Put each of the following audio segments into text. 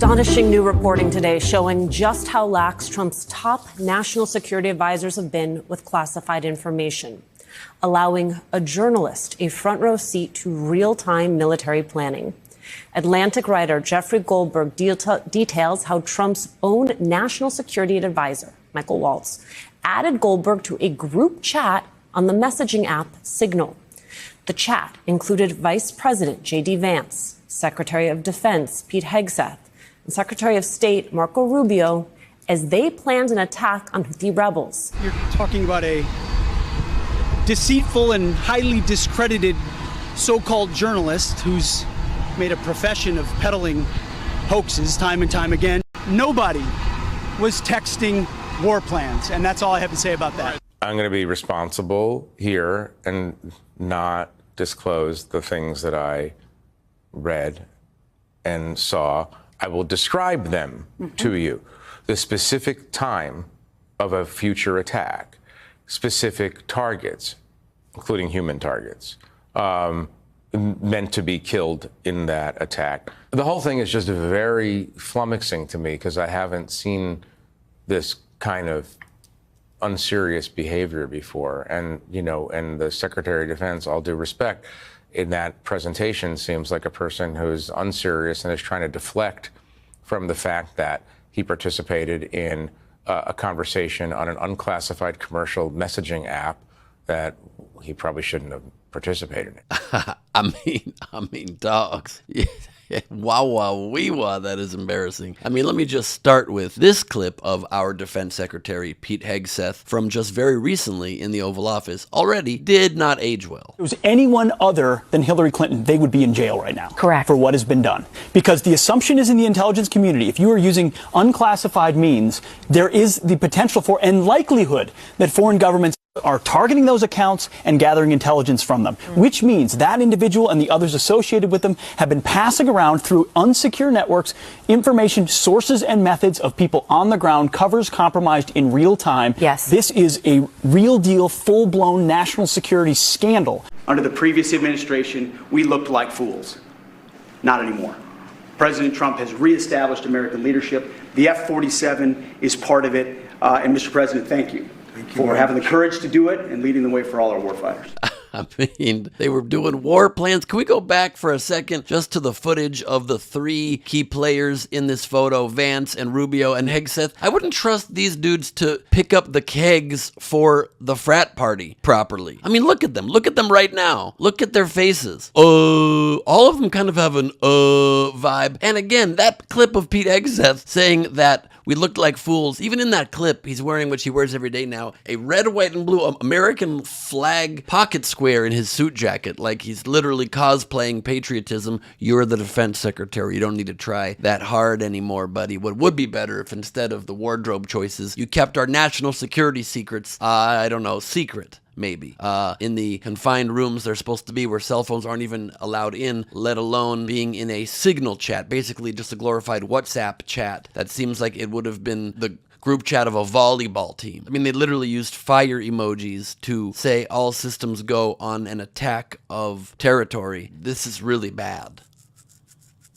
Astonishing new reporting today showing just how lax Trump's top national security advisors have been with classified information, allowing a journalist a front row seat to real-time military planning. Atlantic writer Jeffrey Goldberg details how Trump's own national security advisor, Michael Waltz, added Goldberg to a group chat on the messaging app Signal. The chat included Vice President J.D. Vance, Secretary of Defense Pete Hegseth, and Secretary of State Marco Rubio as they planned an attack on Houthi rebels. You're talking about a deceitful and highly discredited so-called journalist who's made a profession of peddling hoaxes time and time again. Nobody was texting war plans, and that's all I have to say about that. I'm going to be responsible here and not disclose the things that I read and saw. I will describe them to you. The specific time of a future attack, specific targets, including human targets, meant to be killed in that attack. The whole thing is just very flummoxing to me because I haven't seen this kind of unserious behavior before. And, you know, and the Secretary of Defense, all due respect, in that presentation seems like a person who's unserious and is trying to deflect from the fact that he participated in a conversation on an unclassified commercial messaging app that he probably shouldn't have participated in. I mean, dogs. Wow, wow, wee, wow, that is embarrassing. I mean, let me just start with this clip of our Defense Secretary, Pete Hegseth, from just very recently in the Oval Office. Already did not age well. If it was anyone other than Hillary Clinton, they would be in jail right now. Correct. For what has been done. Because the assumption is in the intelligence community, if you are using unclassified means, there is the potential for and likelihood that foreign governments are targeting those accounts and gathering intelligence from them, which means that individual and the others associated with them have been passing around through unsecure networks information, sources and methods of people on the ground, covers compromised in real time. Yes. This is a real deal, full-blown national security scandal. Under the previous administration, we looked like fools. Not anymore. President Trump has reestablished American leadership. The F-47 is part of it. And Mr. President, thank you for having the courage to do it and leading the way for all our warfighters. I mean, they were doing war plans. Can we go back for a second just to the footage of the three key players in this photo, Vance and Rubio and Hegseth? I wouldn't trust these dudes to pick up the kegs for the frat party properly. I mean, look at them. Look at them right now. Look at their faces. All of them kind of have an vibe. And again, that clip of Pete Hegseth saying that we looked like fools. Even in that clip, he's wearing, which he wears every day now, a red, white, and blue American flag pocket square in his suit jacket. Like he's literally cosplaying patriotism. You're the defense secretary. You don't need to try that hard anymore, buddy. What would be better if instead of the wardrobe choices, you kept our national security secrets, I don't know, secret. Maybe. In the confined rooms they're supposed to be where cell phones aren't even allowed in, let alone being in a Signal chat, basically just a glorified WhatsApp chat. That seems like it would have been the group chat of a volleyball team. I mean, they literally used fire emojis to say all systems go on an attack of territory. This is really bad.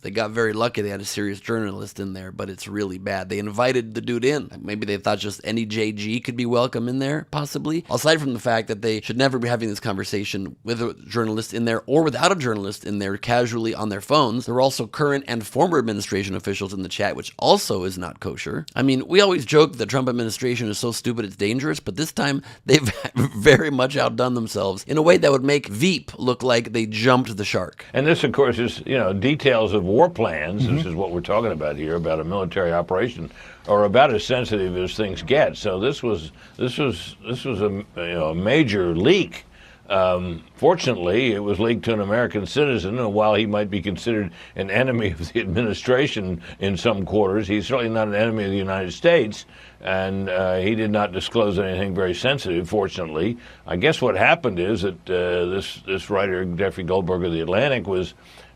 They got very lucky they had a serious journalist in there, but it's really bad. They invited the dude in. Maybe they thought just any JG could be welcome in there, possibly. Aside from the fact that they should never be having this conversation with a journalist in there or without a journalist in there casually on their phones. There were also current and former administration officials in the chat, which also is not kosher. I mean, we always joke the Trump administration is so stupid it's dangerous, but this time they've very much outdone themselves in a way that would make Veep look like they jumped the shark. And this, of course, is, you know, details of war plans. This is what we're talking about here, about a military operation, are about as sensitive as things get. So this was a major leak. Fortunately, it was leaked to an American citizen, and while he might be considered an enemy of the administration in some quarters, he's certainly not an enemy of the United States, and he did not disclose anything very sensitive, fortunately. I guess what happened is that this writer, Jeffrey Goldberg of The Atlantic,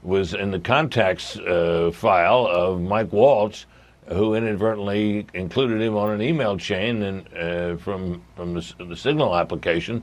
was in the contacts file of Mike Waltz, who inadvertently included him on an email chain and from the Signal application.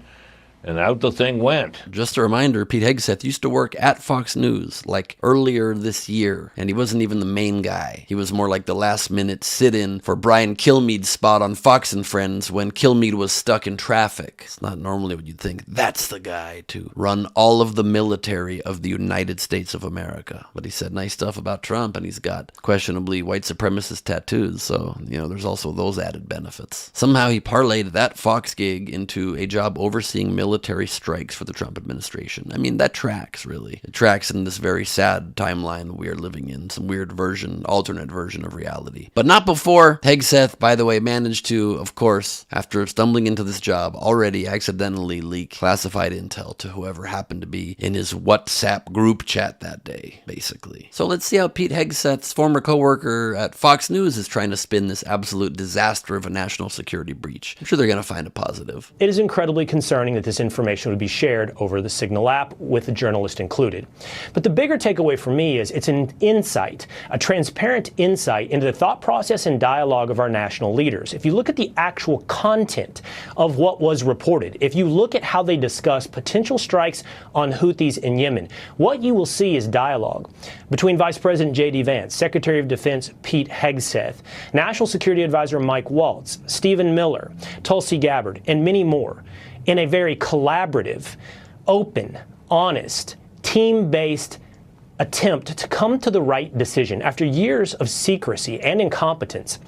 and out the thing went. Just a reminder, Pete Hegseth used to work at Fox News like earlier this year, and he wasn't even the main guy. He was more like the last-minute sit-in for Brian Kilmeade's spot on Fox and Friends when Kilmeade was stuck in traffic. It's not normally what you'd think. That's the guy to run all of the military of the United States of America. But he said nice stuff about Trump, and he's got questionably white supremacist tattoos, so, there's also those added benefits. Somehow he parlayed that Fox gig into a job overseeing military strikes for the Trump administration. I mean, that tracks, really. It tracks in this very sad timeline we are living in, some weird alternate version of reality. But not before Hegseth, by the way, managed to, of course, after stumbling into this job, already accidentally leak classified intel to whoever happened to be in his WhatsApp group chat that day, basically. So let's see how Pete Hegseth's former coworker at Fox News is trying to spin this absolute disaster of a national security breach. I'm sure they're going to find a positive. It is incredibly concerning that this information would be shared over the Signal app with the journalist included. But the bigger takeaway for me is it's an insight, a transparent insight into the thought process and dialogue of our national leaders. If you look at the actual content of what was reported, if you look at how they discuss potential strikes on Houthis in Yemen, what you will see is dialogue between Vice President J.D. Vance, Secretary of Defense Pete Hegseth, National Security Advisor Mike Waltz, Stephen Miller, Tulsi Gabbard, and many more, in a very collaborative, open, honest, team-based attempt to come to the right decision after years of secrecy and incompetence.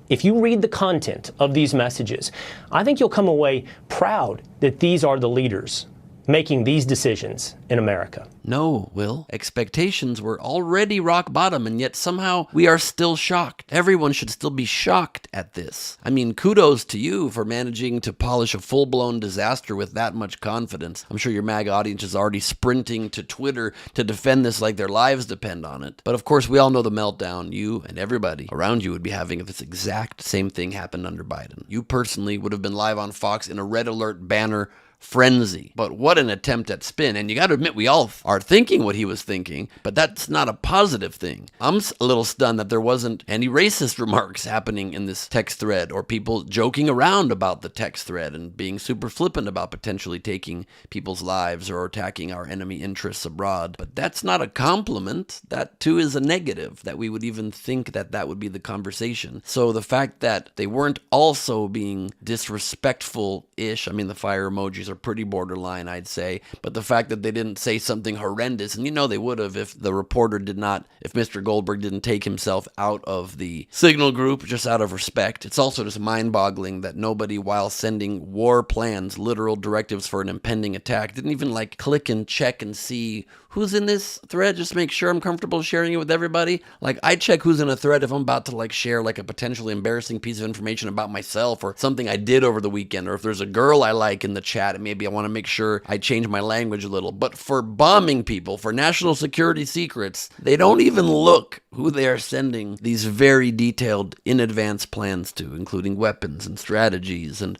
If you read the content of these messages, I think you'll come away proud that these are the leaders making these decisions in America. No, Will. Expectations were already rock bottom, and yet somehow we are still shocked. Everyone should still be shocked at this. I mean, kudos to you for managing to polish a full-blown disaster with that much confidence. I'm sure your MAGA audience is already sprinting to Twitter to defend this like their lives depend on it. But of course, we all know the meltdown you and everybody around you would be having if this exact same thing happened under Biden. You personally would have been live on Fox in a red alert banner frenzy. But what an attempt at spin. And you got to admit, we all are thinking what he was thinking, but that's not a positive thing. I'm a little stunned that there wasn't any racist remarks happening in this text thread, or people joking around about the text thread and being super flippant about potentially taking people's lives or attacking our enemy interests abroad. But that's not a compliment. That too is a negative, that we would even think that that would be the conversation. So the fact that they weren't also being disrespectful-ish, I mean, the fire emojis are pretty borderline, I'd say, but the fact that they didn't say something horrendous, and they would have if the reporter did not, if Mr. Goldberg didn't take himself out of the Signal group just out of respect. It's also just mind-boggling that nobody, while sending war plans, literal directives for an impending attack, didn't even click and check and see who's in this thread, just make sure I'm comfortable sharing it with everybody. I check who's in a thread if I'm about to share a potentially embarrassing piece of information about myself or something I did over the weekend, or if there's a girl I like in the chat and maybe I want to make sure I change my language a little. But for bombing people, for national security secrets, they don't even look who they are sending these very detailed in advance plans to, including weapons and strategies and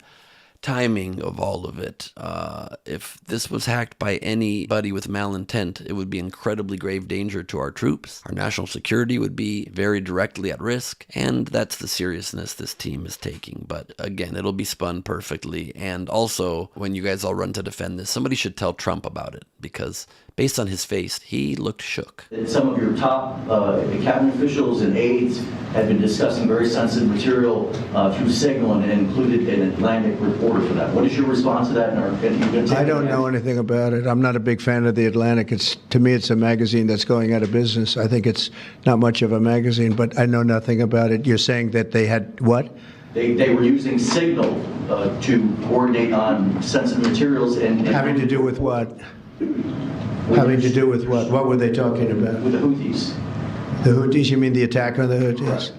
timing of all of it. If this was hacked by anybody with malintent, it would be incredibly grave danger to our troops. Our national security would be very directly at risk, and that's the seriousness this team is taking. But again, it'll be spun perfectly. And also, when you guys all run to defend this, somebody should tell Trump about it, because based on his face, he looked shook. Some of your top cabinet officials and aides have been discussing very sensitive material through Signal and included an Atlantic reporter for that. What is your response to that? I don't know anything about it. I'm not a big fan of the Atlantic. To me, it's a magazine that's going out of business. I think it's not much of a magazine, but I know nothing about it. You're saying that they had what? They were using Signal to coordinate on sensitive materials and having to do with what? Having to do with what? What were they talking about? With the Houthis. The Houthis? You mean the attack on the Houthis? Right.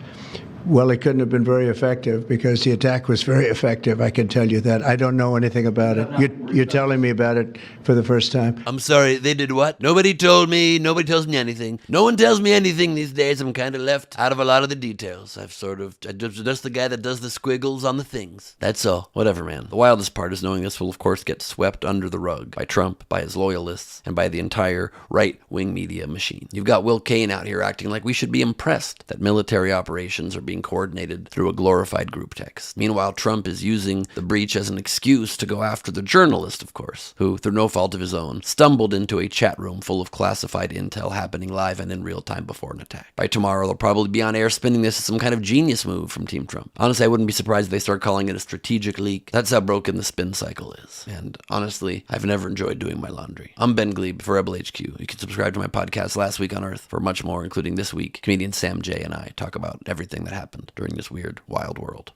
Well, it couldn't have been very effective, because the attack was very effective. I can tell you that. I don't know anything about it. You're telling me about it for the first time. I'm sorry, they did what? Nobody told me. Nobody tells me anything. No one tells me anything these days. I'm kind of left out of a lot of the details. I'm just the guy that does the squiggles on the things. That's all. Whatever, man. The wildest part is knowing this will, of course, get swept under the rug by Trump, by his loyalists, and by the entire right-wing media machine. You've got Will Cain out here acting like we should be impressed that military operations are being coordinated through a glorified group text. Meanwhile, Trump is using the breach as an excuse to go after the journalist, of course, who, through no fault of his own, stumbled into a chat room full of classified intel happening live and in real time before an attack. By tomorrow, they'll probably be on air spinning this as some kind of genius move from Team Trump. Honestly, I wouldn't be surprised if they start calling it a strategic leak. That's how broken the spin cycle is. And honestly, I've never enjoyed doing my laundry. I'm Ben Glebe for Rebel HQ. You can subscribe to my podcast Last Week on Earth for much more, including this week. Comedian Sam J and I talk about everything that happened during this weird, wild world.